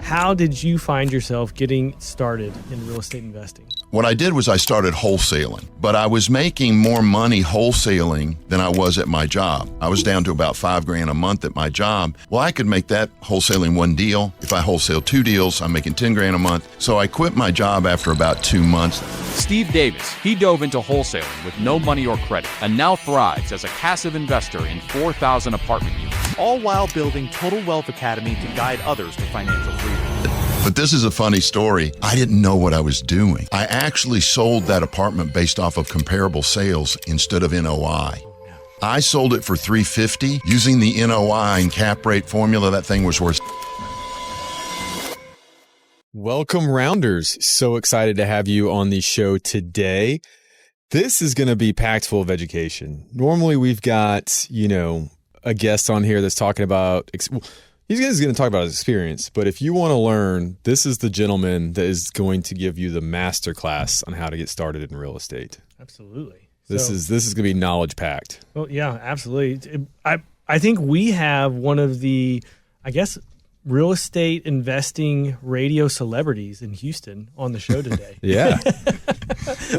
how did you find yourself getting started in real estate investing? What I did was I started wholesaling, but I was making more money wholesaling than I was at my job. I was down to about $5,000 a month at my job. Well, I could make that wholesaling one deal. If I wholesale two deals, I'm making $10,000 a month. So I quit my job after about 2 months. Steve Davis, he dove into wholesaling with no money or credit and now thrives as a passive investor in 4,000 apartment units. All while building Total Wealth Academy to guide others to financial freedom. But this is a funny story. I didn't know what I was doing. I actually sold that apartment based off of comparable sales instead of NOI. I sold it for $350 using the NOI and cap rate formula. That thing was worth. Welcome, Rounders. So excited to have you on the show today. This is going to be packed full of education. Normally we've got, a guest on here that's talking about, he's going to talk about his experience, but if you want to learn, this is the gentleman that is going to give you the masterclass on how to get started in real estate. Absolutely. This is going to be knowledge packed. Well, yeah, absolutely. I think we have one of the, real estate investing radio celebrities in Houston on the show today. Yeah.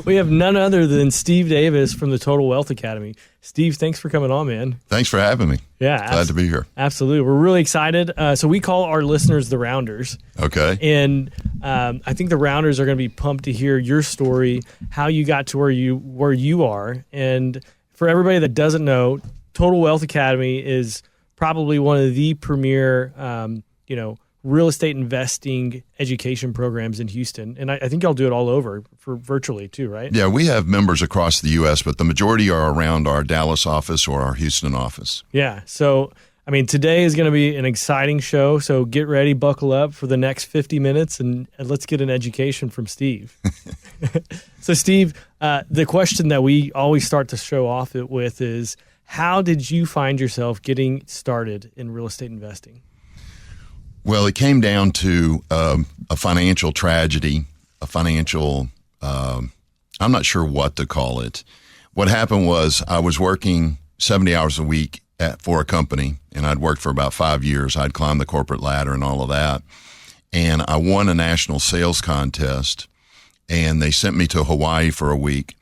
We have none other than Steve Davis from the Total Wealth Academy. Steve, thanks for coming on, man. Thanks for having me. Yeah. Glad to be here. Absolutely. We're really excited. So we call our listeners the Rounders. Okay. And I think the Rounders are going to be pumped to hear your story, how you got to where you are. And for everybody that doesn't know, Total Wealth Academy is probably one of the premier real estate investing education programs in Houston. And I think y'all do it all over for virtually too, right? Yeah, we have members across the U.S., but the majority are around our Dallas office or our Houston office. Yeah. So, today is going to be an exciting show. So get ready, buckle up for the next 50 minutes and let's get an education from Steve. So Steve, the question that we always start the show off with is, how did you find yourself getting started in real estate investing? Well, it came down to a financial tragedy, I'm not sure what to call it. What happened was I was working 70 hours a week for a company, and I'd worked for about 5 years. I'd climbed the corporate ladder and all of that. And I won a national sales contest, and they sent me to Hawaii for a week.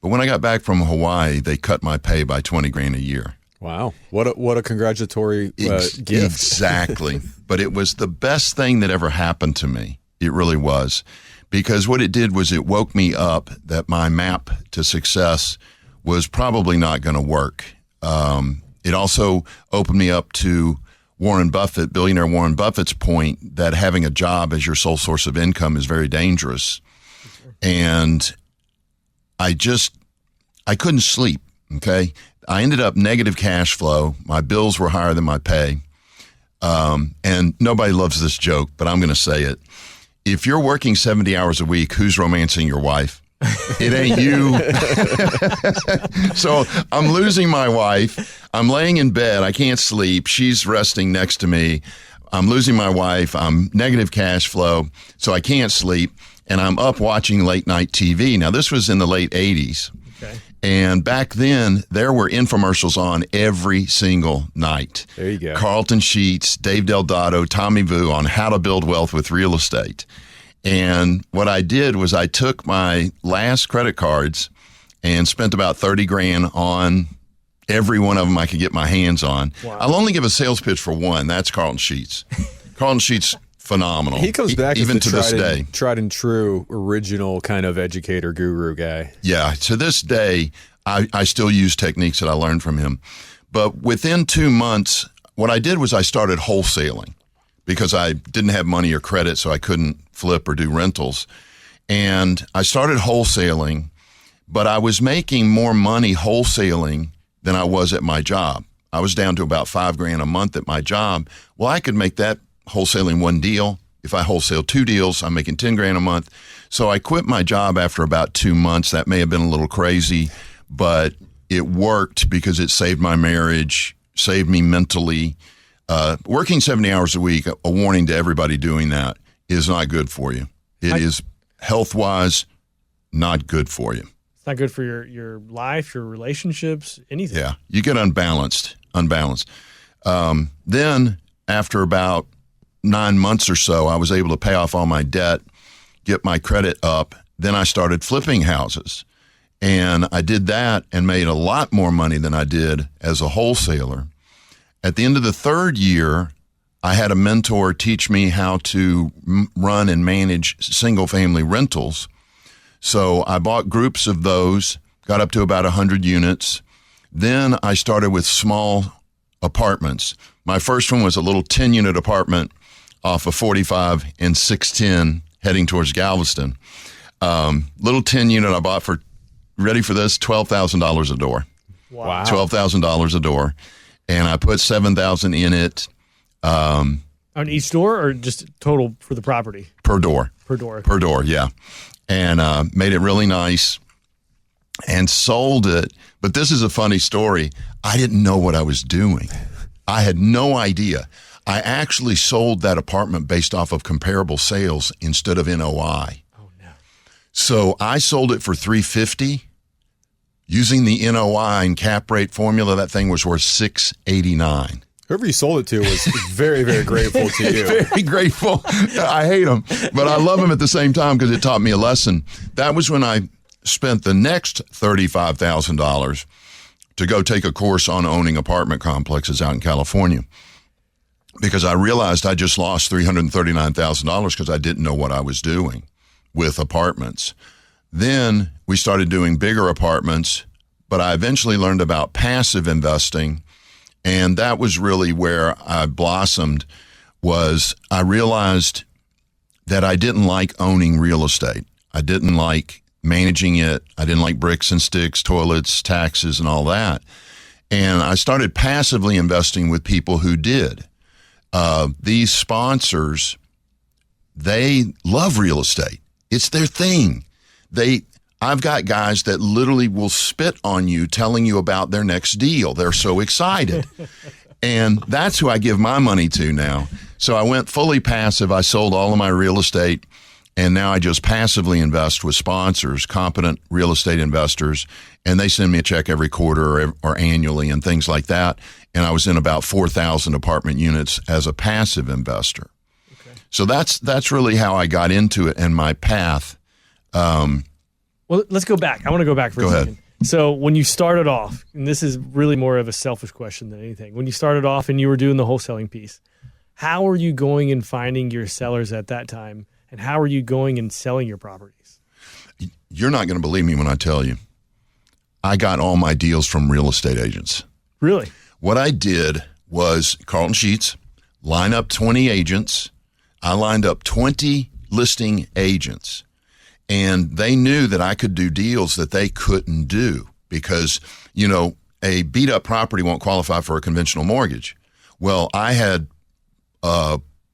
But when I got back from Hawaii, they cut my pay by $20,000 a year. Wow. What a congratulatory gift. Exactly. But it was the best thing that ever happened to me. It really was. Because what it did was it woke me up that my map to success was probably not going to work. It also opened me up to Warren Buffett, billionaire Warren Buffett's point that having a job as your sole source of income is very dangerous. And I couldn't sleep, okay? I ended up negative cash flow. My bills were higher than my pay. And nobody loves this joke, but I'm going to say it. If you're working 70 hours a week, who's romancing your wife? It ain't you. So I'm losing my wife. I'm laying in bed. I can't sleep. She's resting next to me. I'm losing my wife. I'm negative cash flow, so I can't sleep. And I'm up watching late night TV. Now, this was in the late 80s. Okay. And back then, there were infomercials on every single night. There you go. Carlton Sheets, Dave Delgado, Tommy Vu on how to build wealth with real estate. And what I did was I took my last credit cards and spent about $30,000 on every one of them I could get my hands on. Wow. I'll only give a sales pitch for one. That's Carlton Sheets. Carlton Sheets, phenomenal. He comes back even as the to this day. Tried and true original kind of educator guru guy. Yeah, to this day, I still use techniques that I learned from him. But within 2 months, what I did was I started wholesaling because I didn't have money or credit, so I couldn't flip or do rentals. And I started wholesaling, but I was making more money wholesaling than I was at my job. I was down to about $5,000 a month at my job. Well, I could make that wholesaling one deal. If I wholesale two deals, I'm making $10,000 a month. So I quit my job after about 2 months. That may have been a little crazy, but it worked because it saved my marriage, saved me mentally. Working 70 hours a week, a warning to everybody doing that, is not good for you. It is health-wise not good for you. It's not good for your life, your relationships, anything. Yeah, you get unbalanced. Then after about 9 months or so, I was able to pay off all my debt, get my credit up. Then I started flipping houses. And I did that and made a lot more money than I did as a wholesaler. At the end of the third year, I had a mentor teach me how to run and manage single-family rentals. So I bought groups of those, got up to about 100 units. Then I started with small apartments. My first one was a little 10-unit apartment off of 45 and 610 heading towards Galveston. Little 10-unit I bought for, ready for this, $12,000 a door. Wow. $12,000 a door. And I put $7,000 in it. On each door or just total for the property? Per door. Per door. Per door, yeah. And made it really nice and sold it. But this is a funny story. I didn't know what I was doing. I had no idea. I actually sold that apartment based off of comparable sales instead of NOI. Oh, no. So I sold it for $350. Using the NOI and cap rate formula, that thing was worth $689. Whoever you sold it to was very, very grateful to you. Very grateful. I hate them, but I love them at the same time because it taught me a lesson. That was when I spent the next $35,000 to go take a course on owning apartment complexes out in California, because I realized I just lost $339,000 because I didn't know what I was doing with apartments. Then we started doing bigger apartments, but I eventually learned about passive investing. And that was really where I blossomed. Was I realized that I didn't like owning real estate. I didn't like managing it. I didn't like bricks and sticks, toilets, taxes, and all that. And I started passively investing with people who did. These sponsors, they love real estate. It's their thing. I've got guys that literally will spit on you telling you about their next deal. They're so excited. And that's who I give my money to now. So I went fully passive. I sold all of my real estate, and now I just passively invest with sponsors, competent real estate investors, and they send me a check every quarter or annually and things like that. And I was in about 4,000 apartment units as a passive investor. Okay. So that's really how I got into it and my path. Well, let's go back. I want to go back for a second. So when you started off, and this is really more of a selfish question than anything, when you started off and you were doing the wholesaling piece, how are you going and finding your sellers at that time? And how are you going and selling your properties? You're not going to believe me when I tell you. I got all my deals from real estate agents. Really? What I did was Carlton Sheets, line up 20 agents. I lined up 20 listing agents. And they knew that I could do deals that they couldn't do because, you know, a beat up property won't qualify for a conventional mortgage. Well, I had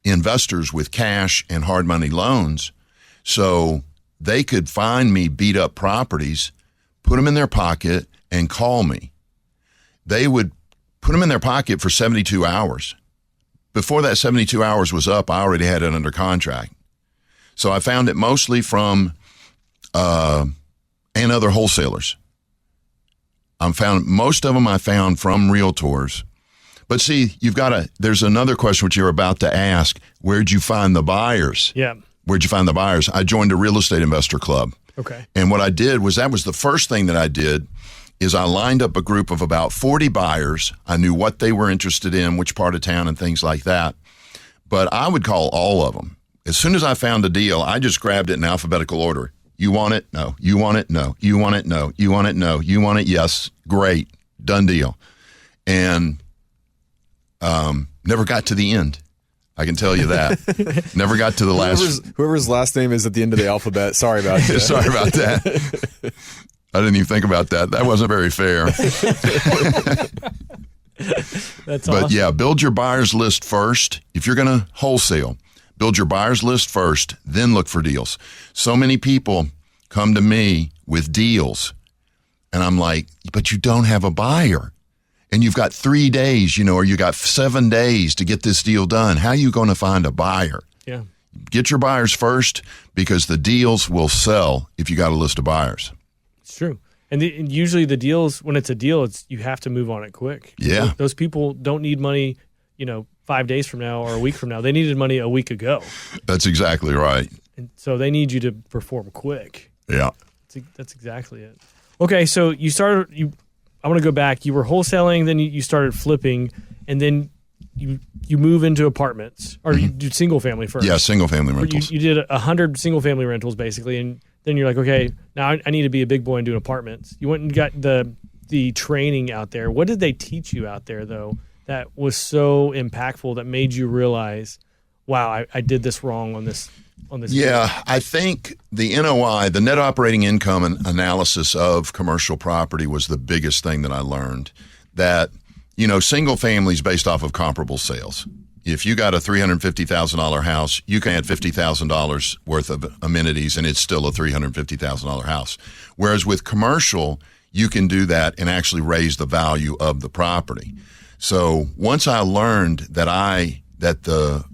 investors with cash and hard money loans, so they could find me beat up properties, put them in their pocket, and call me. They would put them in their pocket for 72 hours. Before that 72 hours was up, I already had it under contract. So I found it mostly from and other wholesalers. Most of them I found from realtors. But see, there's another question which you're about to ask. Where'd you find the buyers? Yeah. Where'd you find the buyers? I joined a real estate investor club. Okay. And what I did was, that was the first thing that I did, is I lined up a group of about 40 buyers. I knew what they were interested in, which part of town and things like that. But I would call all of them. As soon as I found a deal, I just grabbed it in alphabetical order. You want it? No. You want it? No. You want it? No. You want it? No. You want it? Yes. Great. Done deal. And never got to the end. I can tell you that. Never got to the last. Whoever's last name is at the end of the alphabet. Sorry about that. Sorry about that. I didn't even think about that. That wasn't very fair. That's awesome. But yeah, build your buyers list first. If you're going to wholesale, build your buyers list first, then look for deals. So many people come to me with deals, and I'm like, but you don't have a buyer. And you've got 3 days, or you got 7 days to get this deal done. How are you going to find a buyer? Yeah. Get your buyers first, because the deals will sell if you got a list of buyers. It's true. And usually the deals, when it's a deal, you have to move on it quick. Yeah. Those people don't need money, 5 days from now or a week from now. They needed money a week ago. That's exactly right. And so they need you to perform quick. Yeah. That's exactly it. Okay, so I want to go back. You were wholesaling, then you started flipping, and then you move into apartments, or you do single family first. Yeah, single family rentals. You did 100 single family rentals basically, and then you're like, okay, now I need to be a big boy and do apartments. You went and got the training out there. What did they teach you out there though that was so impactful that made you realize, wow, I did this wrong on this? Yeah, I think the NOI, the net operating income analysis of commercial property was the biggest thing that I learned. That, single family is based off of comparable sales. If you got a $350,000 house, you can add $50,000 worth of amenities and it's still a $350,000 house. Whereas with commercial, you can do that and actually raise the value of the property. So once I learned that the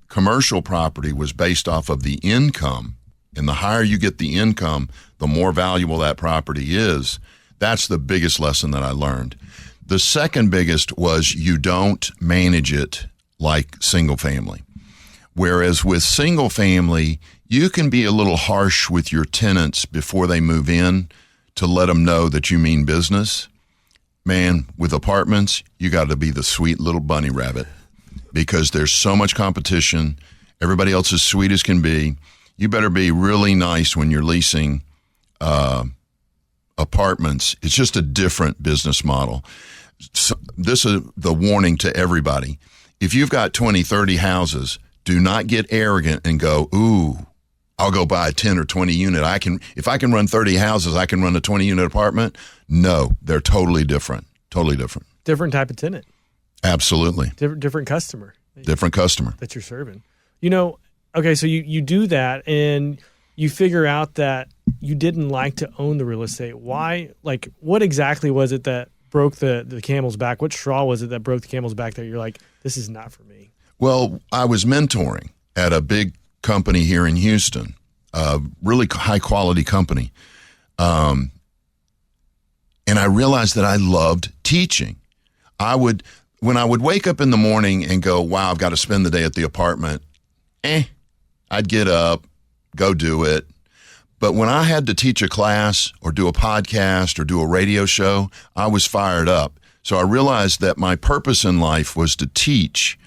commercial property was based off of the income, and the higher you get the income, the more valuable that property is, that's the biggest lesson that I learned. The second biggest was you don't manage it like single family. Whereas with single family, you can be a little harsh with your tenants before they move in to let them know that you mean business. Man, with apartments, you got to be the sweet little bunny rabbit because there's so much competition. Everybody else is sweet as can be. You better be really nice when you're leasing apartments. It's just a different business model. So this is the warning to everybody. If you've got 20, 30 houses, do not get arrogant and go, ooh, I'll go buy a 10 or 20 unit. If I can run 30 houses, I can run a 20 unit apartment. No, they're totally different. Totally different. Different type of tenant. Absolutely. Different customer. Different customer. That you're serving. Okay, so you do that and you figure out that you didn't like to own the real estate. Why? Like, what exactly was it that broke the camel's back? What straw was it that broke the camel's back that you're like, this is not for me? Well, I was mentoring at a big company here in Houston, a really high quality company. And I realized that I loved teaching. When I would wake up in the morning and go, wow, I've got to spend the day at the apartment, I'd get up, go do it. But when I had to teach a class or do a podcast or do a radio show, I was fired up. So I realized that my purpose in life was to teach,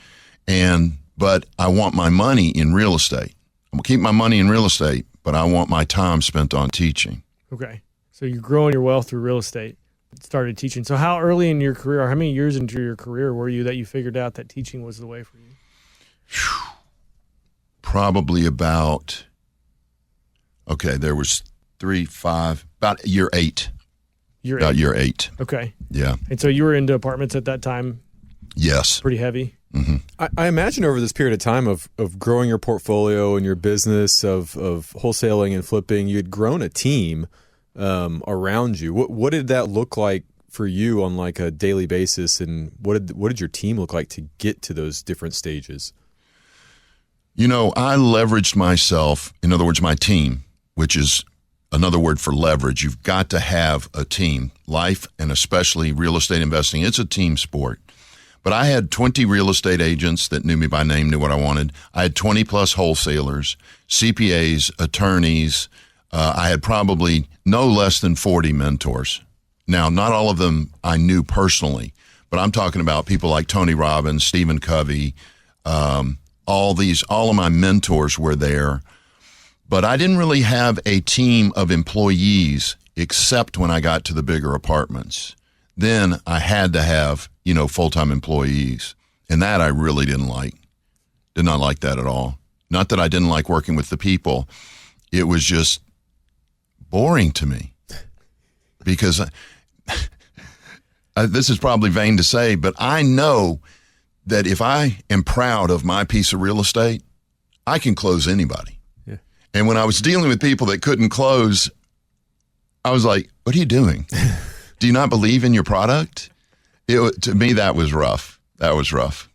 but I want my money in real estate. I'm going to keep my money in real estate, but I want my time spent on teaching. Okay. So you're growing your wealth through real estate. Started teaching. So how early in your career, or how many years into your career were you that you figured out that teaching was the way for you? Probably about, there was 3, 5, about year 8. About year 8. Okay. Yeah. And so you were into apartments at that time? Yes. Pretty heavy? Mm-hmm. I imagine over this period of time of growing your portfolio and your business of wholesaling and flipping, you had grown a team around you. What did that look like for you on like a daily basis, and what did your team look like to get to those different stages? I leveraged myself, in other words, my team, which is another word for leverage. You've got to have a team. Life, and especially real estate investing, it's a team sport. But I had 20 real estate agents that knew me by name, knew what I wanted. I had 20 plus wholesalers, CPAs, attorneys. I had probably no less than 40 mentors. Now, not all of them I knew personally, but I'm talking about people like Tony Robbins, Stephen Covey, all of my mentors were there. But I didn't really have a team of employees except when I got to the bigger apartments. Then I had to have, full-time employees. And that I really didn't like. Did not like that at all. Not that I didn't like working with the people. It was just boring to me. Because this is probably vain to say, but I know that if I am proud of my piece of real estate, I can close anybody. Yeah. And when I was dealing with people that couldn't close, I was like, what are you doing? Do you not believe in your product? To me, that was rough. That was rough.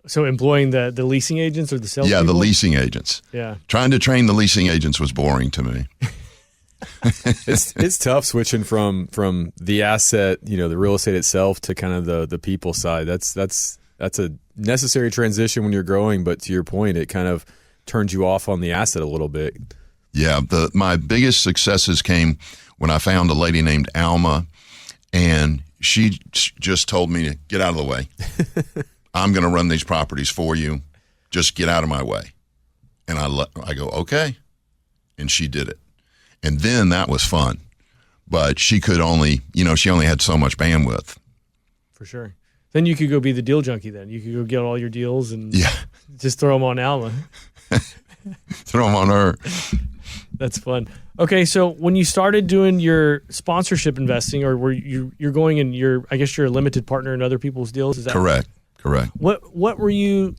So employing the leasing agents or the sales people? The leasing agents. Yeah. Trying to train the leasing agents was boring to me. It's tough switching from the asset, the real estate itself, to kind of the people side. That's necessary transition when you're growing, but to your point, it kind of turns you off on the asset a little bit. Yeah, my biggest successes came when I found a lady named Alma, and she just told me to get out of the way. I'm going to run these properties for you. Just get out of my way. And I go, okay. And she did it. And then that was fun. But she could only, she only had so much bandwidth. For sure. Then you could go be the deal junkie then. You could go get all your deals and just throw them on Alma. Throw them on her. That's fun. Okay, so when you started doing your sponsorship investing, or were you're going and I guess you're a limited partner in other people's deals? Is that correct? What were you?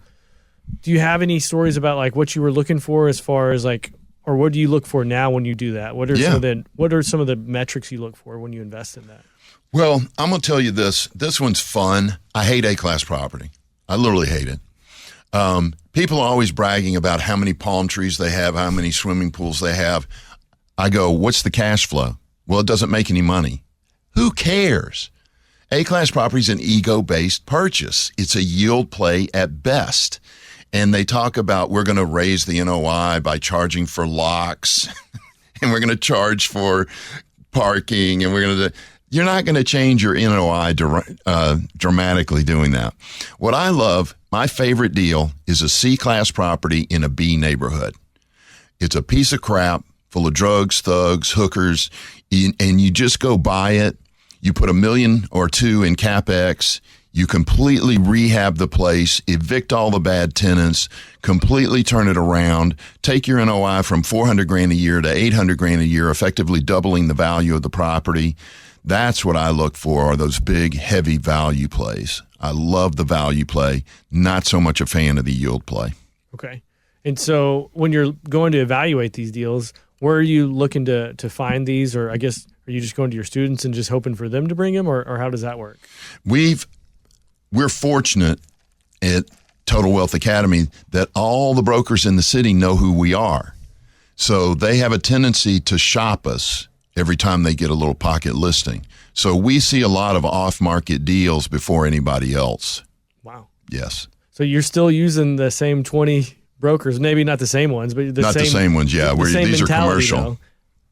Do you have any stories about like what you were looking for as far as like, or what do you look for now when you do that? What are some of the metrics you look for when you invest in that? Well, I'm gonna tell you this. This one's fun. I hate A-class property. I literally hate it. People are always bragging about how many palm trees they have, how many swimming pools they have. I go, what's the cash flow? Well, it doesn't make any money. Who cares? A-class property is an ego-based purchase. It's a yield play at best. And they talk about we're going to raise the NOI by charging for locks, and we're going to charge for parking, and you're not going to change your NOI dramatically doing that. What I love, my favorite deal, is a C-class property in a B neighborhood. It's a piece of crap full of drugs, thugs, hookers, and you just go buy it. You put $1 million or $2 million in CapEx. You completely rehab the place, evict all the bad tenants, completely turn it around, take your NOI from $400,000 a year to $800,000 a year, effectively doubling the value of the property. That's what I look for, are those big, heavy value plays. I love the value play, not so much a fan of the yield play. Okay. And so when you're going to evaluate these deals, where are you looking to find these? Or I guess, are you just going to your students and just hoping for them to bring them? Or how does that work? We're fortunate at Total Wealth Academy that all the brokers in the city know who we are. So they have a tendency to shop us every time they get a little pocket listing. So we see a lot of off-market deals before anybody else. Wow. Yes. So you're still using the same 20 brokers, maybe not the same ones, but the same ones, yeah. These are commercial.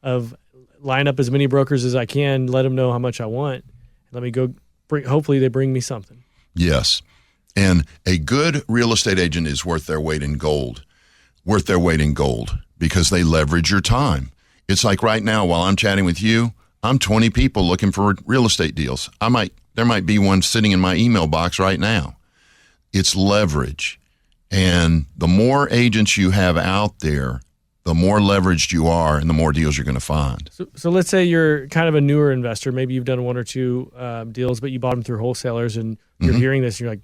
Of line up as many brokers as I can, let them know how much I want. Let me go hopefully they bring me something. Yes. And a good real estate agent is worth their weight in gold. Because they leverage your time. It's like right now, while I'm chatting with you, I'm 20 people looking for real estate deals. There might be one sitting in my email box right now. It's leverage. And the more agents you have out there, the more leveraged you are and the more deals you're going to find. So let's say you're kind of a newer investor. Maybe you've done one or two deals, but you bought them through wholesalers, and you're hearing this and you're like,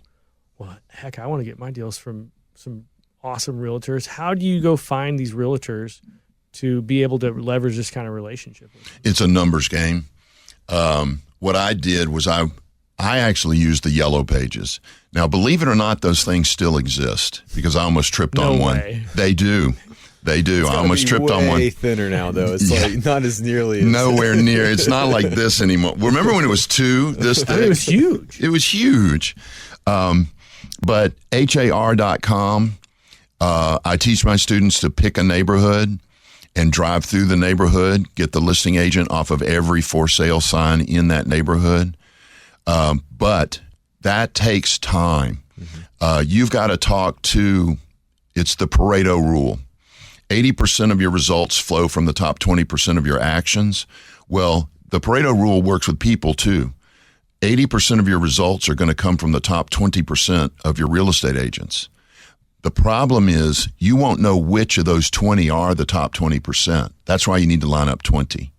well, heck, I want to get my deals from some awesome realtors. How do you go find these realtors to be able to leverage this kind of relationship with them? It's a numbers game. What I did was I actually used the yellow pages. Now, believe it or not, those things still exist because I almost tripped on one. They do. I almost tripped on one. Way thinner now, though. It's like not as nearly. Nowhere near. It's not like this anymore. Remember when it was this thick? It was huge. It was huge. But HAR.com, I teach my students to pick a neighborhood and drive through the neighborhood, get the listing agent off of every for sale sign in that neighborhood. But that takes time. You've got to talk to, it's the Pareto rule. 80% of your results flow from the top 20% of your actions. Well, the Pareto rule works with people too. 80% of your results are going to come from the top 20% of your real estate agents. The problem is you won't know which of those 20 are the top 20%. That's why you need to line up 20.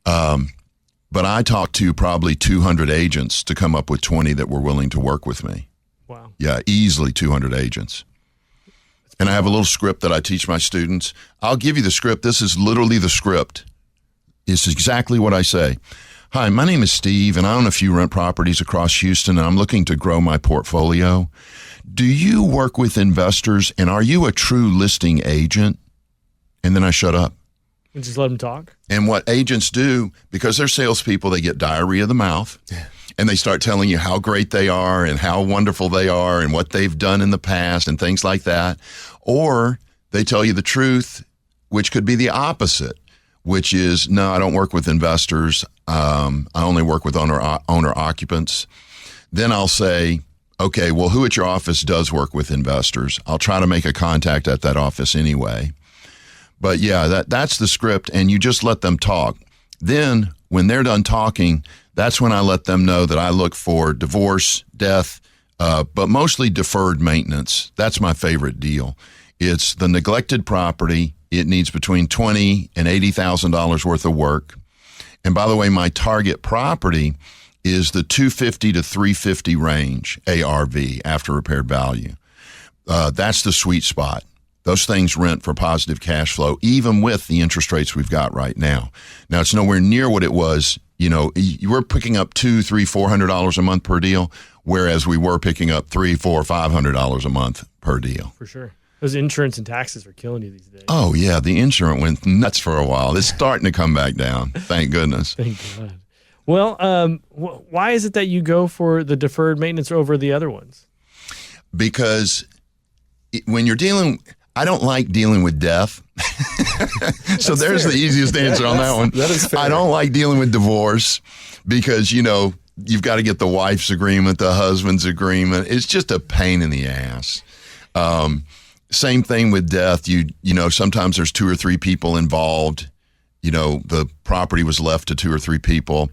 But I talked to probably 200 agents to come up with 20 that were willing to work with me. Wow. Yeah, easily 200 agents. And I have a little script that I teach my students. I'll give you the script. This is literally the script. It's exactly what I say. Hi, my name is Steve, and I own a few rent properties across Houston, and I'm looking to grow my portfolio. Do you work with investors, and are you a true listing agent? And then I shut up. And just let them talk? And what agents do, because they're salespeople, they get diarrhea of the mouth, and they start telling you how great they are and how wonderful they are and what they've done in the past and things like that. Or they tell you the truth, which could be the opposite, which is, no, I don't work with investors. I only work with owner occupants. Then I'll say, okay, well, who at your office does work with investors? I'll try to make a contact at that office anyway. But yeah, that's the script, and you just let them talk. Then when they're done talking, that's when I let them know that I look for divorce, death, but mostly deferred maintenance. That's my favorite deal. It's the neglected property. It needs between $20,000 and $80,000 worth of work. And by the way, my target property is the $250,000 to $350,000 range ARV, after repaired value. That's the sweet spot. Those things rent for positive cash flow, even with the interest rates we've got right now. Now, it's nowhere near what it was. You know, you were picking up $200, $300, $400 a month per deal, whereas we were picking up $300, $400, $500 a month per deal. For sure. Those insurance and taxes are killing you these days. Oh, yeah. The insurance went nuts for a while. It's starting to come back down. Thank goodness. Thank God. Well, why is it that you go for the deferred maintenance over the other ones? Because when you're dealing, I don't like dealing with death. So there's fair. The easiest answer on that one. That is fair. I don't like dealing with divorce because, you know, you've got to get the wife's agreement, the husband's agreement. It's just a pain in the ass. Same thing with death. You know, sometimes there's 2 or 3 people involved. You know, the property was left to 2 or 3 people.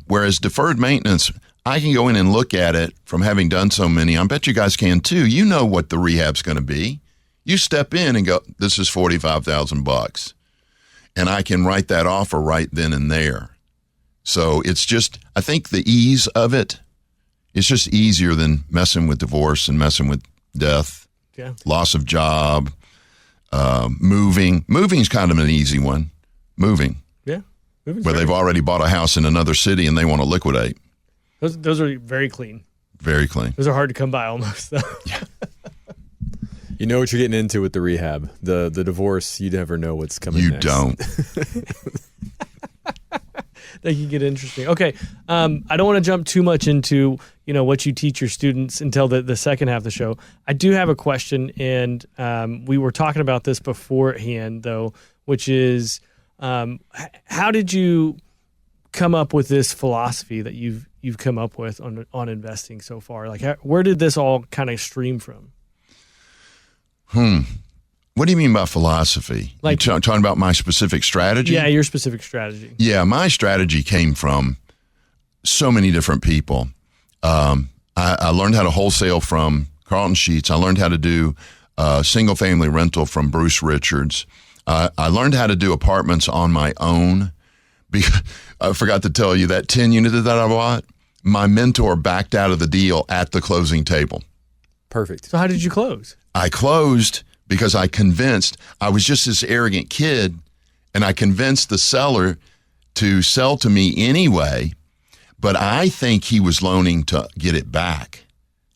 Whereas deferred maintenance, I can go in and look at it from having done so many. I bet you guys can too. You know what the rehab's going to be. You step in and go, this is $45,000. And I can write that offer right then and there. So it's just, I think the ease of it, it's just easier than messing with divorce and messing with death, loss of job, moving. Moving's kind of an easy one. Moving. Yeah. Where they've already bought a house in another city and they want to liquidate. Those are very clean. Very clean. Those are hard to come by almost, though. Yeah. You know what you're getting into with the rehab. The divorce, you never know what's coming next. You don't. That can get interesting. Okay, I don't want to jump too much into, you know, what you teach your students until the second half of the show. I do have a question, and we were talking about this beforehand, though, which is how did you come up with this philosophy that you've come up with on investing so far? Like, where did this all kind of stream from? What do you mean by philosophy? Like, you talking about my specific strategy? Yeah, your specific strategy. Yeah, my strategy came from so many different people. I learned how to wholesale from Carlton Sheets. I learned how to do single-family rental from Bruce Richards. I learned how to do apartments on my own. Because I forgot to tell you that 10 unit that I bought, my mentor backed out of the deal at the closing table. Perfect. So how did you close? I closed because I was just this arrogant kid, and I convinced the seller to sell to me anyway, but I think he was loaning to get it back.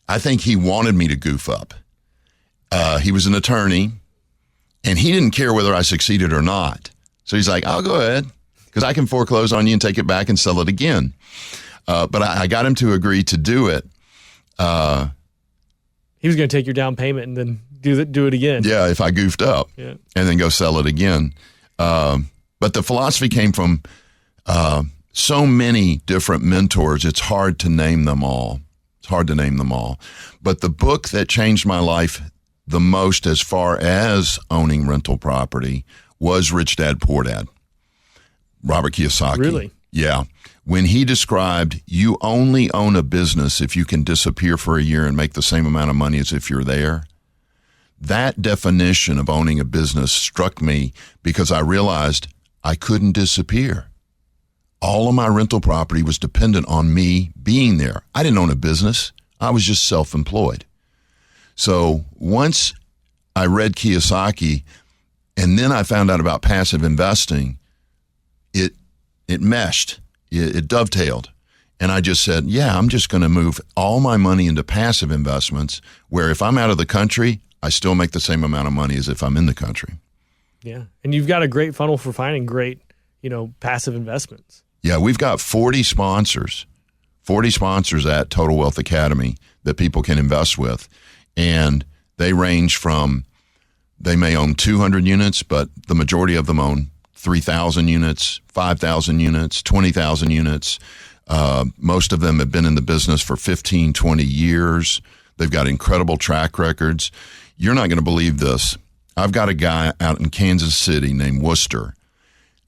I think he wanted me to goof up. He was an attorney, and he didn't care whether I succeeded or not. So he's like, I'll go ahead, because I can foreclose on you and take it back and sell it again. But I got him to agree to do it. He was going to take your down payment and then do it again. Yeah, if I goofed up, and then go sell it again. But the philosophy came from so many different mentors. It's hard to name them all. But the book that changed my life the most as far as owning rental property was Rich Dad, Poor Dad. Robert Kiyosaki. Really? Yeah. When he described, you only own a business if you can disappear for a year and make the same amount of money as if you're there. That definition of owning a business struck me because I realized I couldn't disappear. All of my rental property was dependent on me being there. I didn't own a business. I was just self-employed. So once I read Kiyosaki and then I found out about passive investing, it meshed. It dovetailed. And I just said, yeah, I'm just going to move all my money into passive investments where if I'm out of the country, I still make the same amount of money as if I'm in the country. Yeah. And you've got a great funnel for finding great, passive investments. Yeah, we've got 40 sponsors 40 sponsors at Total Wealth Academy that people can invest with. And they range from, they may own 200 units, but the majority of them own 3,000 units, 5,000 units, 20,000 units. Most of them have been in the business for 15, 20 years. They've got incredible track records. You're not going to believe this. I've got a guy out in Kansas City named Worcester.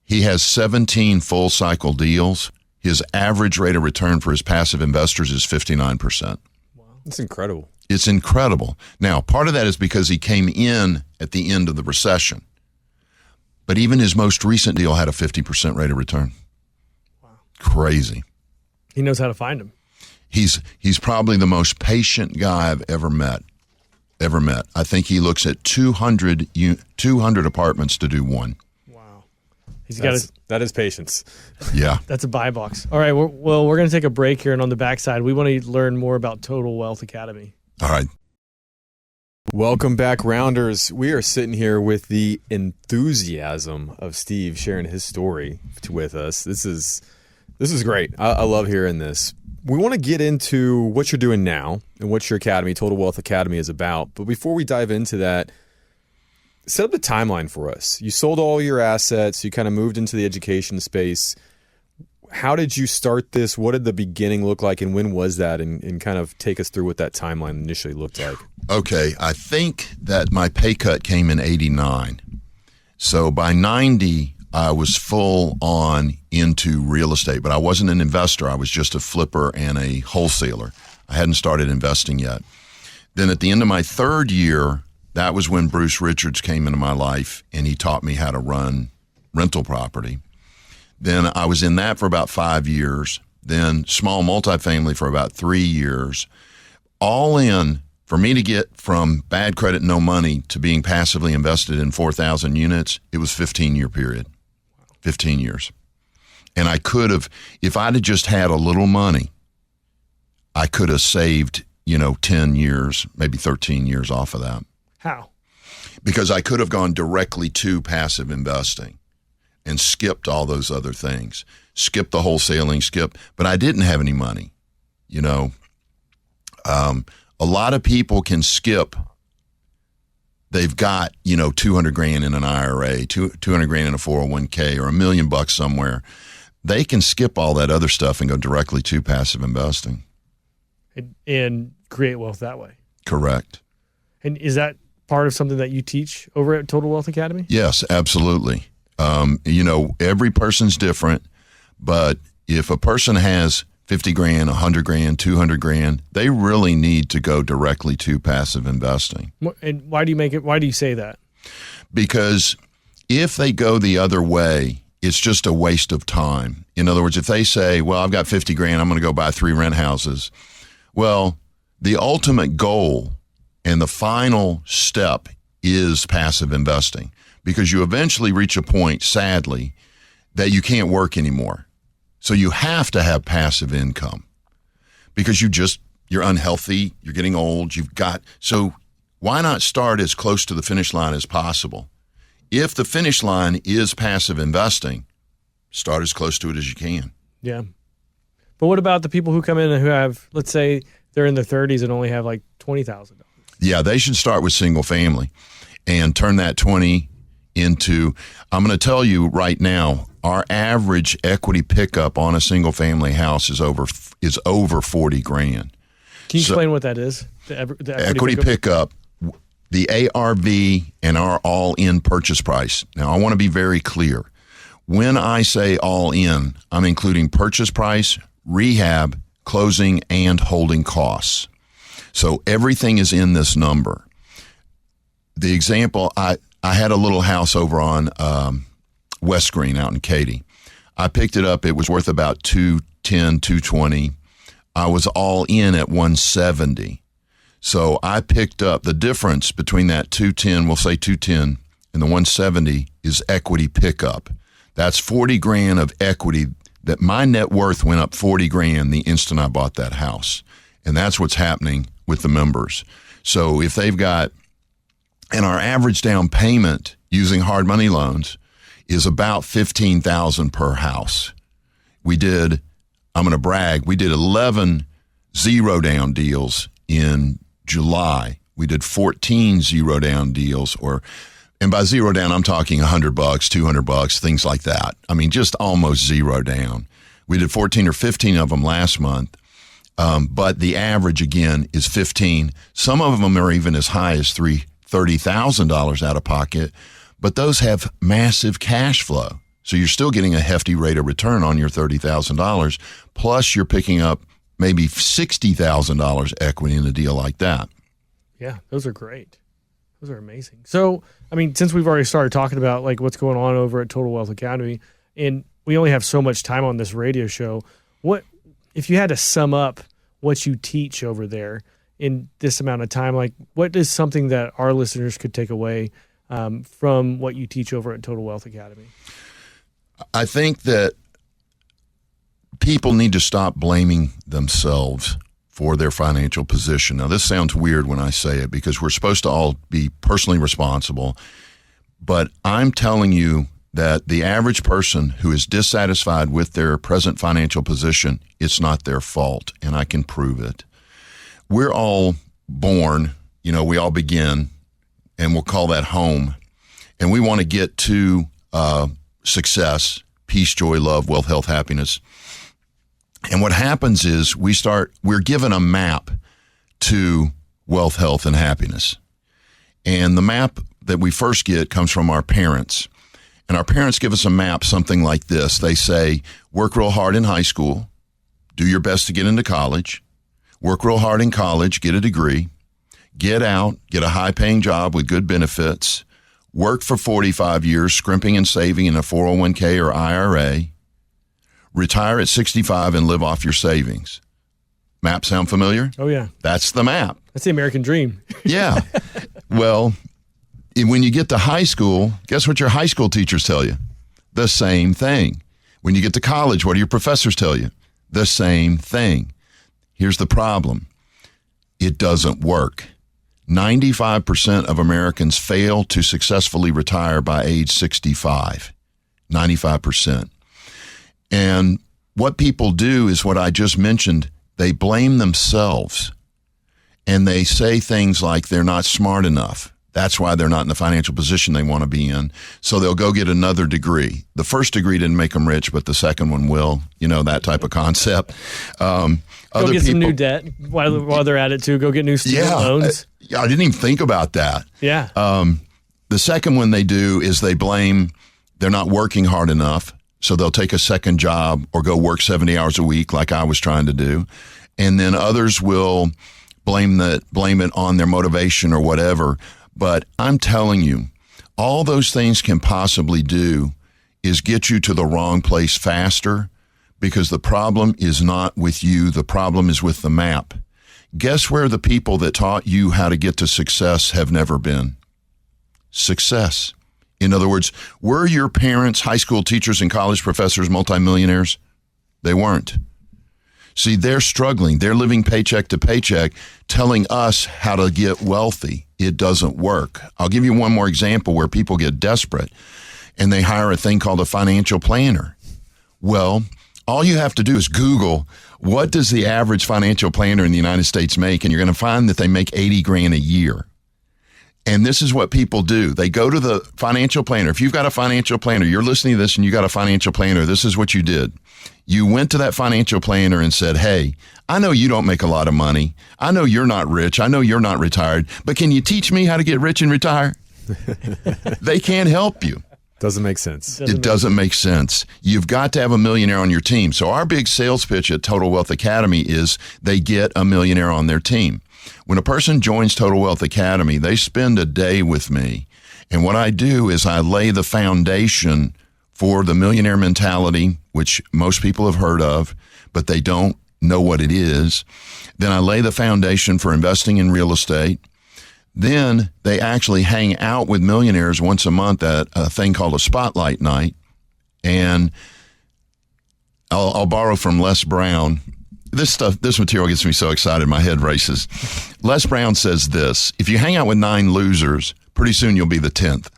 He has 17 full cycle deals. His average rate of return for his passive investors is 59%. Wow. That's incredible. It's incredible. Now, part of that is because he came in at the end of the recession. But even his most recent deal had a 50% rate of return. Wow. Crazy. He knows how to find them. He's probably the most patient guy I've ever met. I think he looks at 200 apartments to do one. Wow. That is patience. Yeah. That's a buy box. All right. We're going to take a break here. And on the backside, we want to learn more about Total Wealth Academy. All right. Welcome back, Rounders. We are sitting here with the enthusiasm of Steve sharing his story with us. This is great. I love hearing this. We want to get into what you're doing now and what your academy, Total Wealth Academy, is about. But before we dive into that, set up the timeline for us. You sold all your assets. You kind of moved into the education space. How did you start this? What did the beginning look like, and when was that? And kind of take us through what that timeline initially looked like. Okay, I think that my pay cut came in 89. So by 90, I was full on into real estate, but I wasn't an investor. I was just a flipper and a wholesaler. I hadn't started investing yet. Then at the end of my third year, that was when Bruce Richards came into my life, and he taught me how to run rental property. Then I was in that for about 5 years, then small multifamily for about 3 years. All in, for me to get from bad credit, no money, to being passively invested in 4,000 units, it was a 15-year period. 15 years. And I could have, if I'd have just had a little money, I could have saved, 10 years, maybe 13 years off of that. How? Because I could have gone directly to passive investing and skipped all those other things. Skipped the wholesaling, but I didn't have any money. A lot of people can skip. They've got, $200,000 in an IRA, $200,000 in a 401k, or $1 million somewhere. They can skip all that other stuff and go directly to passive investing. And create wealth that way. Correct. And is that part of something that you teach over at Total Wealth Academy? Yes, absolutely. Every person's different, but if a person has $50,000, $100,000, $200,000, they really need to go directly to passive investing. And why do you say that? Because if they go the other way, it's just a waste of time. In other words, if they say, well, I've got $50,000, I'm going to go buy 3 rent houses. Well, the ultimate goal and the final step is passive investing, because you eventually reach a point, sadly, that you can't work anymore. So you have to have passive income, because you're unhealthy, you're getting old, so why not start as close to the finish line as possible? If the finish line is passive investing, start as close to it as you can. Yeah. But what about the people who come in and who have, let's say they're in their 30s and only have like $20,000? Yeah, they should start with single family and turn that 20 into, I'm going to tell you right now, our average equity pickup on a single family house is over $40,000. Can you explain what that is? The equity pickup, the ARV and our all-in purchase price. Now, I want to be very clear. When I say all in, I'm including purchase price, rehab, closing, and holding costs. So everything is in this number. The example, I had a little house over on West Green out in Katy. I picked it up. It was worth about $210,000, $220,000. I was all in at $170,000. So I picked up the difference between that $210,000, we'll say $210,000, and the $170,000 is equity pickup. That's $40,000 of equity that my net worth went up $40,000 the instant I bought that house. And that's what's happening with the members. So if they've got, and our average down payment using hard money loans is about $15,000 per house. We did I'm going to brag. We did 11 zero down deals in July. We did 14 zero down deals, and by zero down, I'm talking $100, $200, things like that. I mean, just almost zero down. We did 14 or 15 of them last month. But the average, again, is 15. Some of them are even as high as $30,000 out of pocket, but those have massive cash flow. So you're still getting a hefty rate of return on your $30,000, plus you're picking up maybe $60,000 equity in a deal like that. Yeah, those are great. Those are amazing. So, I mean, since we've already started talking about like what's going on over at Total Wealth Academy, and we only have so much time on this radio show, what if you had to sum up what you teach over there in this amount of time? Like, what is something that our listeners could take away from what you teach over at Total Wealth Academy? I think that people need to stop blaming themselves for their financial position. Now, this sounds weird when I say it because we're supposed to all be personally responsible, but I'm telling you that the average person who is dissatisfied with their present financial position, it's not their fault, and I can prove it. We're all born, we all begin, and we'll call that home, and we want to get to success, peace, joy, love, wealth, health, happiness. And what happens is we're given a map to wealth, health, and happiness. And the map that we first get comes from our parents. And our parents give us a map, something like this. They say, work real hard in high school, do your best to get into college, work real hard in college, get a degree, get out, get a high-paying job with good benefits, work for 45 years, scrimping and saving in a 401k or IRA, retire at 65 and live off your savings. Map sound familiar? Oh, yeah. That's the map. That's the American dream. Yeah. Well, when you get to high school, guess what your high school teachers tell you? The same thing. When you get to college, what do your professors tell you? The same thing. Here's the problem. It doesn't work. 95% of Americans fail to successfully retire by age 65. 95%. And what people do is what I just mentioned. They blame themselves. And they say things like they're not smart enough. That's why they're not in the financial position they want to be in. So they'll go get another degree. The first degree didn't make them rich, but the second one will. That type of concept. Go get some new debt while they're at it, too. Go get new student loans. I didn't even think about that. Yeah. The second one they do is they blame they're not working hard enough. So they'll take a second job or go work 70 hours a week like I was trying to do. And then others will blame it on their motivation or whatever. But I'm telling you, all those things can possibly do is get you to the wrong place faster, because the problem is not with you. The problem is with the map. Guess where the people that taught you how to get to success have never been? Success. In other words, were your parents, high school teachers and college professors, multimillionaires? They weren't. See, they're struggling. They're living paycheck to paycheck, telling us how to get wealthy. It doesn't work. I'll give you one more example where people get desperate and they hire a thing called a financial planner. Well, all you have to do is Google, what does the average financial planner in the United States make? And you're going to find that they make $80,000 a year. And this is what people do. They go to the financial planner. If you've got a financial planner, you're listening to this and you got a financial planner, this is what you did. You went to that financial planner and said, hey, I know you don't make a lot of money. I know you're not rich. I know you're not retired. But can you teach me how to get rich and retire? They can't help you. Doesn't make sense. It doesn't make sense. You've got to have a millionaire on your team. So our big sales pitch at Total Wealth Academy is they get a millionaire on their team. When a person joins Total Wealth Academy, they spend a day with me. And what I do is I lay the foundation for the millionaire mentality, which most people have heard of, but they don't know what it is. Then I lay the foundation for investing in real estate. Then they actually hang out with millionaires once a month at a thing called a spotlight night. And I'll borrow from Les Brown. This material gets me so excited, my head races. Les Brown says this: if you hang out with 9 losers, pretty soon you'll be the 10th.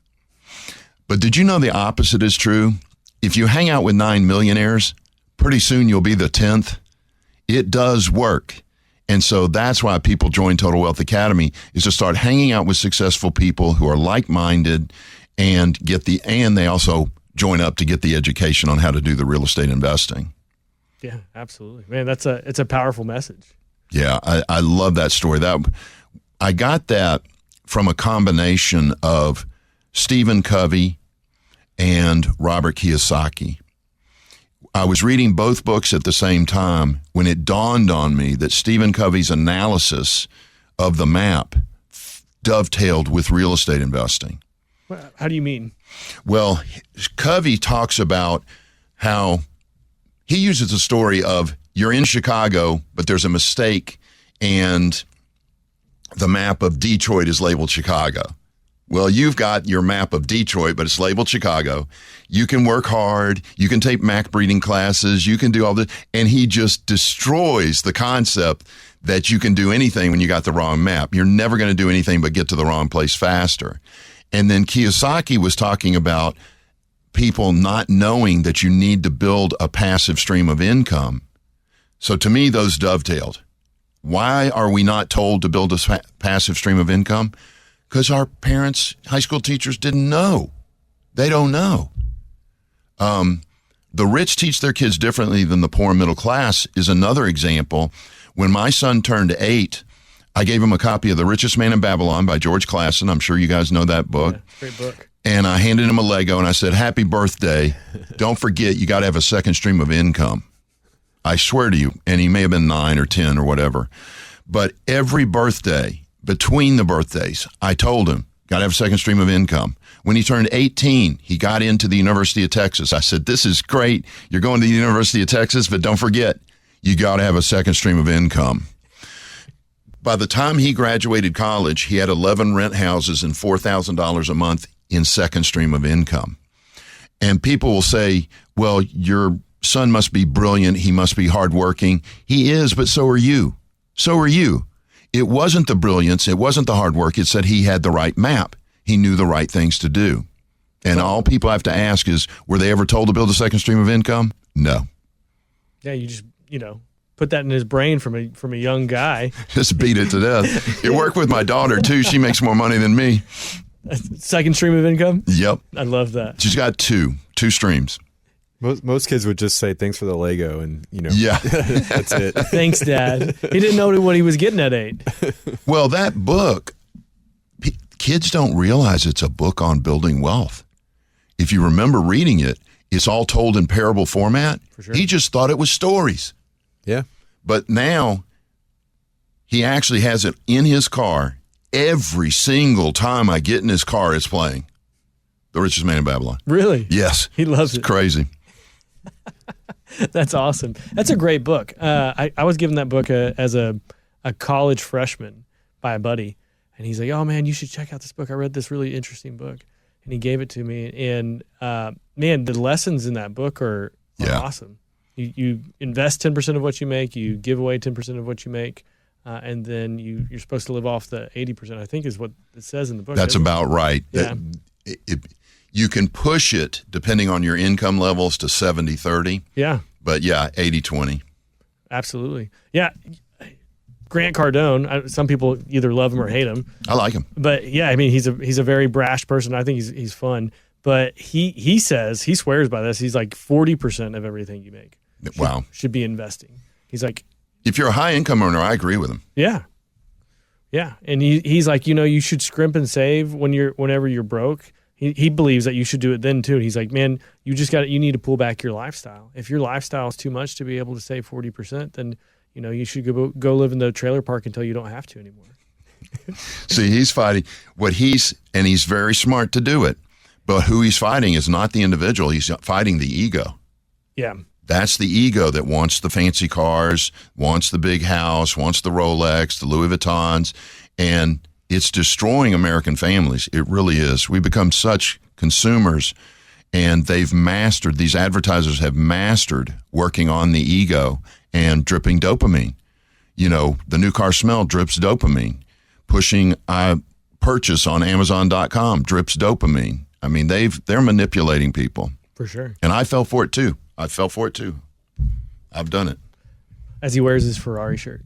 But did you know the opposite is true? If you hang out with 9 millionaires, pretty soon you'll be the 10th. It does work. And so that's why people join Total Wealth Academy, is to start hanging out with successful people who are like-minded and they also join up to get the education on how to do the real estate investing. Yeah, absolutely. Man, it's a powerful message. Yeah, I love that story. I got that from a combination of Stephen Covey and Robert Kiyosaki. I was reading both books at the same time when it dawned on me that Stephen Covey's analysis of the map dovetailed with real estate investing. How do you mean? Well, Covey talks about how he uses a story of you're in Chicago, but there's a mistake and the map of Detroit is labeled Chicago. Well, you've got your map of Detroit, but it's labeled Chicago. You can work hard. You can take Mac breeding classes. You can do all this. And he just destroys the concept that you can do anything when you got the wrong map. You're never going to do anything but get to the wrong place faster. And then Kiyosaki was talking about people not knowing that you need to build a passive stream of income. So to me, those dovetailed. Why are we not told to build a passive stream of income? Because our parents, high school teachers didn't know. They don't know. The rich teach their kids differently than the poor and middle class is another example. When my son turned 8, I gave him a copy of The Richest Man in Babylon by George Clason. I'm sure you guys know that book. Yeah, great book. And I handed him a Lego and I said, happy birthday. Don't forget, you got to have a second stream of income. I swear to you. And he may have been 9 or 10 or whatever. But every birthday, between the birthdays, I told him, got to have a second stream of income. When he turned 18, he got into the University of Texas. I said, this is great. You're going to the University of Texas, but don't forget, you got to have a second stream of income. By the time he graduated college, he had 11 rent houses and $4,000 a month in second stream of income. And people will say, well, your son must be brilliant. He must be hardworking. He is, but so are you. So are you. It wasn't the brilliance. It wasn't the hard work. It said he had the right map. He knew the right things to do. And all people have to ask is, were they ever told to build a second stream of income? No. Yeah, you just, put that in his brain from a young guy. Just beat it to death. It worked with my daughter, too. She makes more money than me. Second stream of income? Yep. I love that. She's got two streams. Most kids would just say thanks for the Lego, and yeah, that's it. Thanks, Dad. He didn't know what he was getting at 8. Well, that book, kids don't realize it's a book on building wealth. If you remember reading it, it's all told in parable format. For sure. He just thought it was stories. Yeah. But now he actually has it in his car. Every single time I get in his car, it's playing The Richest Man in Babylon. Really? Yes. He loves it. Crazy. That's awesome. That's a great book. I was given that book as a college freshman by a buddy, and he's like, "Oh man, you should check out this book. I read this really interesting book," and he gave it to me. And man, the lessons in that book are awesome. You invest 10% of what you make, you give away 10% of what you make, and then you're supposed to live off the 80%. I think is what it says in the book. That's about right. Yeah. You can push it, depending on your income levels, to 70-30. Yeah. But yeah, 80-20. Absolutely. Yeah. Grant Cardone, some people either love him or hate him. I like him. But yeah, I mean, he's a very brash person. I think he's fun. But he says, he swears by this, he's like 40% of everything you make should be investing. He's like, if you're a high income earner, I agree with him. Yeah. Yeah. And he's like, you should scrimp and save whenever you're broke. He believes that you should do it then too. And he's like, man, you need to pull back your lifestyle. If your lifestyle is too much to be able to save 40%, then you should go live in the trailer park until you don't have to anymore. See, he's fighting and he's very smart to do it. But who he's fighting is not the individual. He's fighting the ego. Yeah. That's the ego that wants the fancy cars, wants the big house, wants the Rolex, the Louis Vuittons, and it's destroying American families. It really is. We become such consumers, and these advertisers have mastered working on the ego and dripping dopamine. The new car smell drips dopamine. Pushing purchase on Amazon.com drips dopamine. I mean, they're manipulating people. For sure. And I fell for it too. I've done it. As he wears his Ferrari shirt.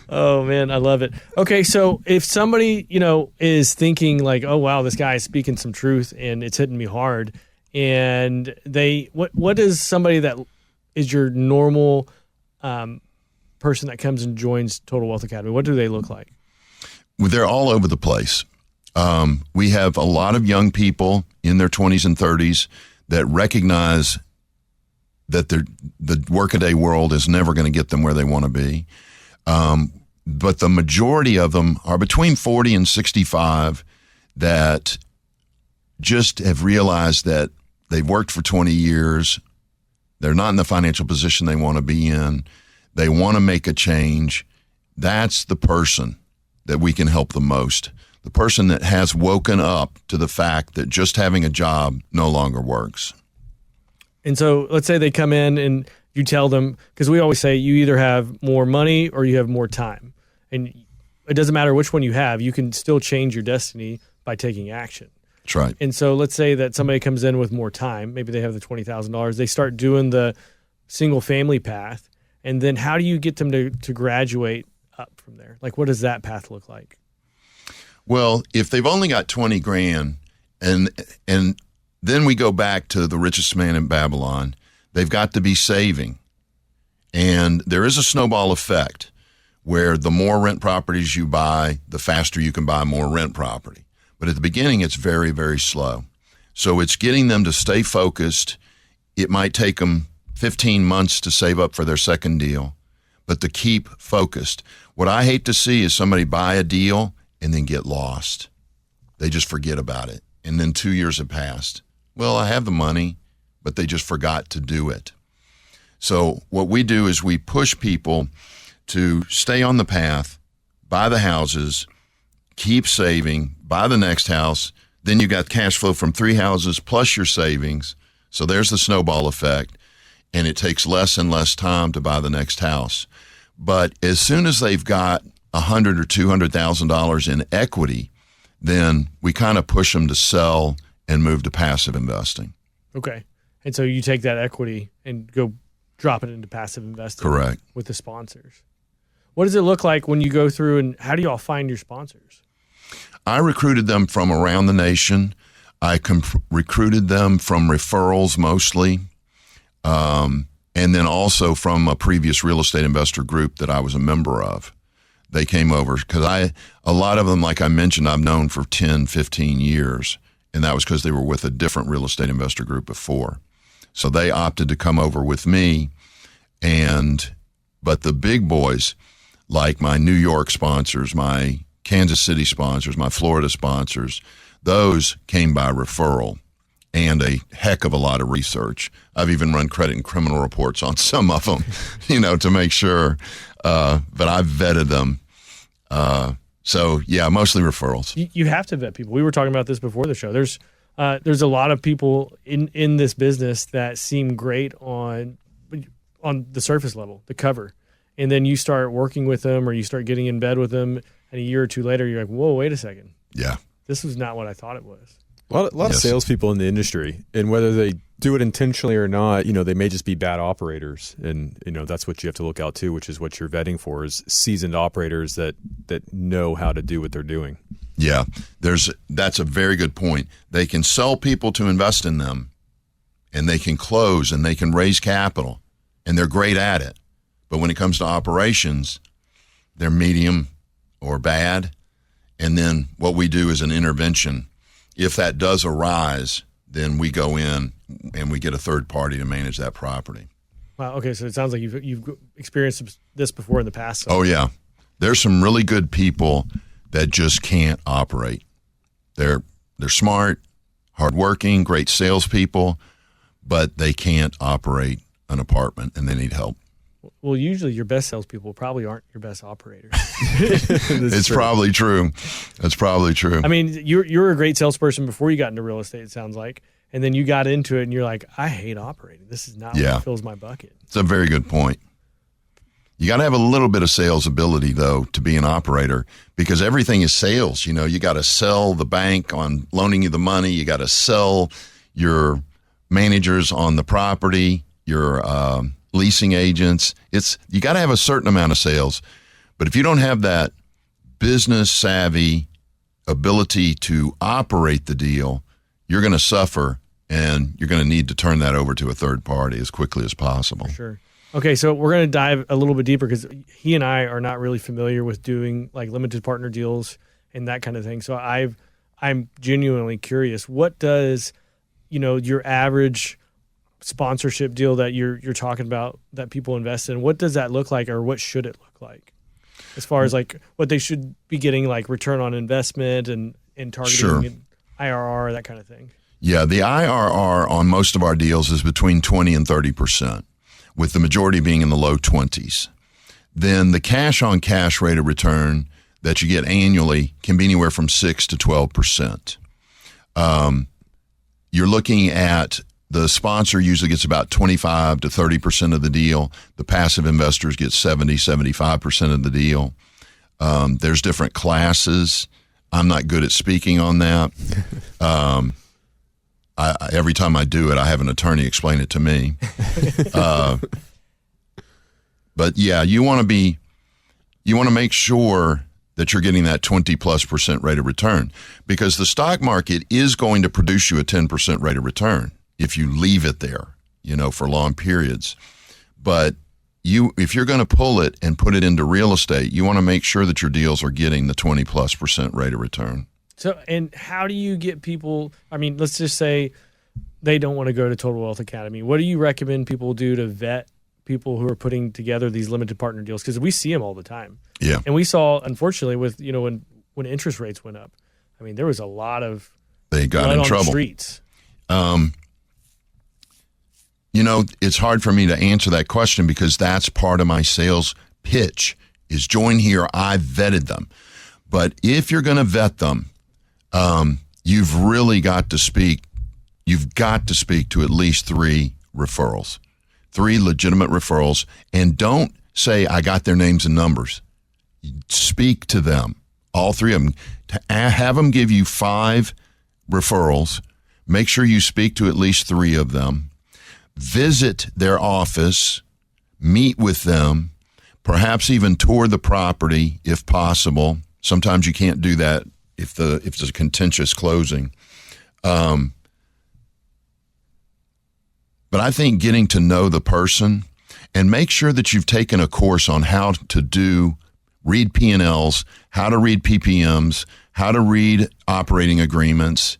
Oh man, I love it. Okay, so if somebody, is thinking like, oh wow, this guy is speaking some truth and it's hitting me hard, and what is somebody that is your normal person that comes and joins Total Wealth Academy? What do they look like? Well, they're all over the place. We have a lot of young people in their 20s and 30s that recognize that the workaday world is never going to get them where they want to be. But the majority of them are between 40 and 65 that just have realized that they've worked for 20 years. They're not in the financial position they want to be in. They want to make a change. That's the person that we can help the most. The person that has woken up to the fact that just having a job no longer works. And so let's say they come in and you tell them, because we always say you either have more money or you have more time. And it doesn't matter which one you have, you can still change your destiny by taking action. That's right. And so let's say that somebody comes in with more time, maybe they have the $20,000, they start doing the single family path. And then how do you get them to graduate up from there? Like, what does that path look like? Well, if they've only got 20 grand and then we go back to the richest man in Babylon, they've got to be saving. And there is a snowball effect where the more rent properties you buy, the faster you can buy more rent property. But at the beginning, it's very, very slow. So it's getting them to stay focused. It might take them 15 months to save up for their second deal, but to keep focused. What I hate to see is somebody buy a deal and then get lost. They just forget about it. And then 2 years have passed. Well, I have the money, but they just forgot to do it. So what we do is we push people to stay on the path, buy the houses, keep saving, buy the next house. Then you got cash flow from 3 houses plus your savings. So there's the snowball effect. And it takes less and less time to buy the next house. But as soon as they've got $100,000 or $200,000 in equity, then we kind of push them to sell and move to passive investing. Okay. And so you take that equity and go drop it into passive investing. Correct. With the sponsors. What does it look like when you go through, and how do you all find your sponsors? I recruited them from around the nation. I recruited them from referrals mostly. And then also from a previous real estate investor group that I was a member of. They came over because a lot of them, like I mentioned, I've known for 10, 15 years. And that was because they were with a different real estate investor group before. So they opted to come over with me. But the big boys, like my New York sponsors, my Kansas City sponsors, my Florida sponsors, those came by referral and a heck of a lot of research. I've even run credit and criminal reports on some of them, to make sure. But I've vetted them. So yeah, mostly referrals. You have to vet people. We were talking about this before the show. There's a lot of people in this business that seem great on the surface level, the cover. And then you start working with them or you start getting in bed with them, and a year or two later, you're like, whoa, wait a second. Yeah. This was not what I thought it was. A lot of salespeople in the industry, and whether they do it intentionally or not, they may just be bad operators. And, that's what you have to look out to, which is what you're vetting for, is seasoned operators that know how to do what they're doing. Yeah, that's a very good point. They can sell people to invest in them, and they can close, and they can raise capital, and they're great at it. But when it comes to operations, they're medium or bad. And then what we do is an intervention. If that does arise, then we go in and we get a third party to manage that property. Wow. Okay. So it sounds like you've experienced this before in the past. So. Oh yeah, there's some really good people that just can't operate. They're smart, hardworking, great salespeople, but they can't operate an apartment and they need help. Well, usually your best salespeople probably aren't your best operators. It's probably true. That's probably true. I mean, you're a great salesperson before you got into real estate, it sounds like. And then you got into it and you're like, I hate operating. This is not what fills my bucket. It's a very good point. You got to have a little bit of sales ability, though, to be an operator, because everything is sales. You got to sell the bank on loaning you the money. You got to sell, your managers on the property, your leasing agents. You got to have a certain amount of sales. But if you don't have that business savvy ability to operate the deal, you're going to suffer, and you're going to need to turn that over to a third party as quickly as possible. Sure. Okay, so we're going to dive a little bit deeper because he and I are not really familiar with doing like limited partner deals and that kind of thing. So I'm genuinely curious. What does, your average sponsorship deal that you're talking about that people invest in, what does that look like, or what should it look like as far as like what they should be getting, like return on investment and targeting Sure. IRR, that kind of thing? Yeah, the IRR on most of our deals is between 20 and 30%, with the majority being in the low 20s. Then the cash-on-cash rate of return that you get annually can be anywhere from 6 to 12%. You're looking at the sponsor usually gets about 25 to 30% of the deal. The passive investors get 70, 75% of the deal. There's different classes. I'm not good at speaking on that. Every time I do it, I have an attorney explain it to me. But yeah, you want to make sure that you're getting that 20+% rate of return, because the stock market is going to produce you a 10% rate of return if you leave it there, for long periods. But if you're going to pull it and put it into real estate, you want to make sure that your deals are getting the 20+% rate of return. So, and how do you get people, let's just say they don't want to go to Total Wealth Academy. What do you recommend people do to vet people who are putting together these limited partner deals? Because we see them all the time. Yeah. And we saw, unfortunately, with, when interest rates went up, there was a lot of they got blood in on trouble. The streets. It's hard for me to answer that question because that's part of my sales pitch is join here. I vetted them. But if you're going to vet them, you've really got to speak. You've got to speak to at least 3 referrals, 3 legitimate referrals, and don't say, I got their names and numbers. Speak to them, all 3 of them. Have them give you 5 referrals. Make sure you speak to at least 3 of them. Visit their office, meet with them, perhaps even tour the property if possible. Sometimes you can't do that if it's a contentious closing. But I think getting to know the person, and make sure that you've taken a course on how to read P&Ls, how to read PPMs, how to read operating agreements.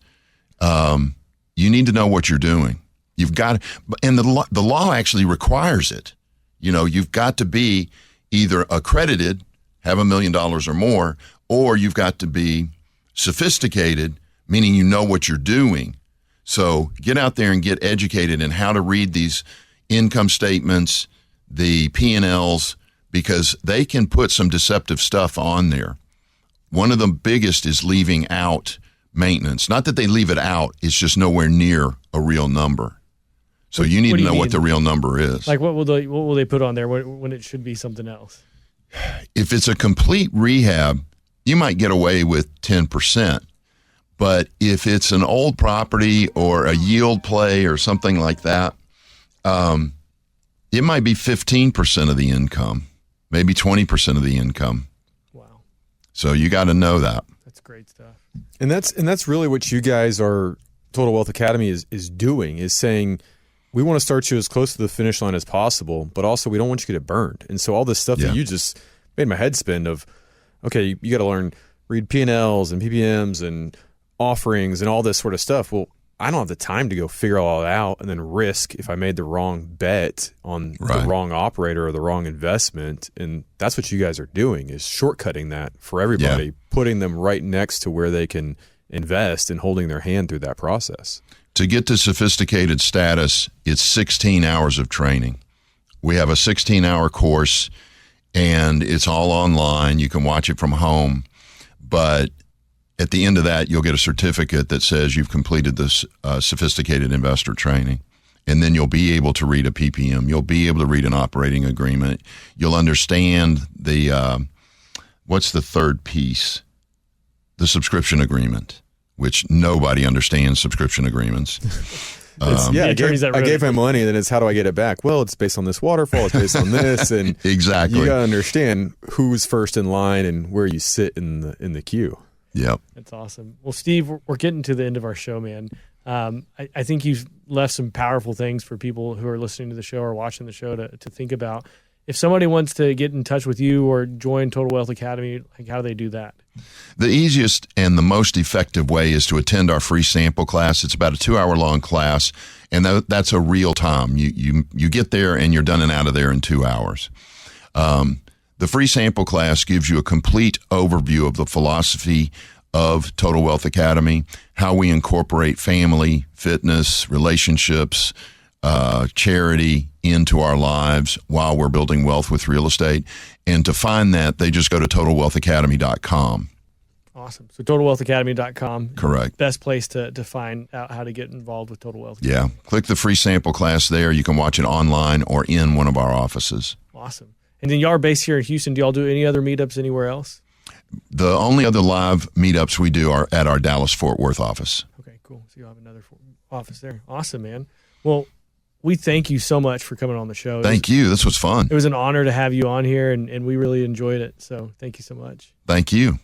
You need to know what you're doing. You've got, and the law actually requires it. You've got to be either accredited, have $1 million or more, or you've got to be sophisticated, meaning you know what you're doing. So get out there and get educated in how to read these income statements, the P&Ls, because they can put some deceptive stuff on there. One of the biggest is leaving out maintenance. Not that they leave it out, it's just nowhere near a real number. So you need to know what the real number is. Like what will they put on there when it should be something else? If it's a complete rehab, you might get away with 10%. But if it's an old property or a yield play or something like that, it might be 15% of the income, maybe 20% of the income. Wow. So you got to know that. That's great stuff. And that's really what you guys are, Total Wealth Academy is doing, is saying, we want to start you as close to the finish line as possible, but also we don't want you to get burned. And so all this stuff that you just made my head spin of, okay, you got to learn, read P&Ls and PPMs and offerings and all this sort of stuff. Well, I don't have the time to go figure all that out and then risk if I made the wrong bet on the wrong operator or the wrong investment. And that's what you guys are doing, is shortcutting that for everybody, putting them right next to where they can invest and holding their hand through that process. To get to sophisticated status, it's 16 hours of training. We have a 16-hour course, and it's all online. You can watch it from home. But at the end of that, you'll get a certificate that says you've completed this sophisticated investor training. And then you'll be able to read a PPM. You'll be able to read an operating agreement. You'll understand the, what's the third piece? The subscription agreement. which nobody understands subscription agreements. I gave my money, and then it's how do I get it back? Well, it's based on this waterfall. It's based on this, and exactly. You got to understand who's first in line and where you sit in the queue. Yep, that's awesome. Well, Steve, we're getting to the end of our show, man. I think you've left some powerful things for people who are listening to the show or watching the show to think about. If somebody wants to get in touch with you or join Total Wealth Academy, like how do they do that? The easiest and the most effective way is to attend our free sample class. It's about a 2-hour-long class, and that's a real time. You get there and you're done and out of there in 2 hours. The free sample class gives you a complete overview of the philosophy of Total Wealth Academy, how we incorporate family, fitness, relationships, charity into our lives while we're building wealth with real estate. And to find that, they just go to totalwealthacademy.com. Awesome. So totalwealthacademy.com. Correct. Best place to find out how to get involved with Total Wealth Yeah. Academy. Click the free sample class there. You can watch it online or in one of our offices. Awesome. And then y'all are based here in Houston. Do y'all do any other meetups anywhere else? The only other live meetups we do are at our Dallas-Fort Worth office. Okay, cool. So you'll have another office there. Awesome, man. Well, we thank you so much for coming on the show. Thank you. This was fun. It was an honor to have you on here, and we really enjoyed it. So thank you so much. Thank you.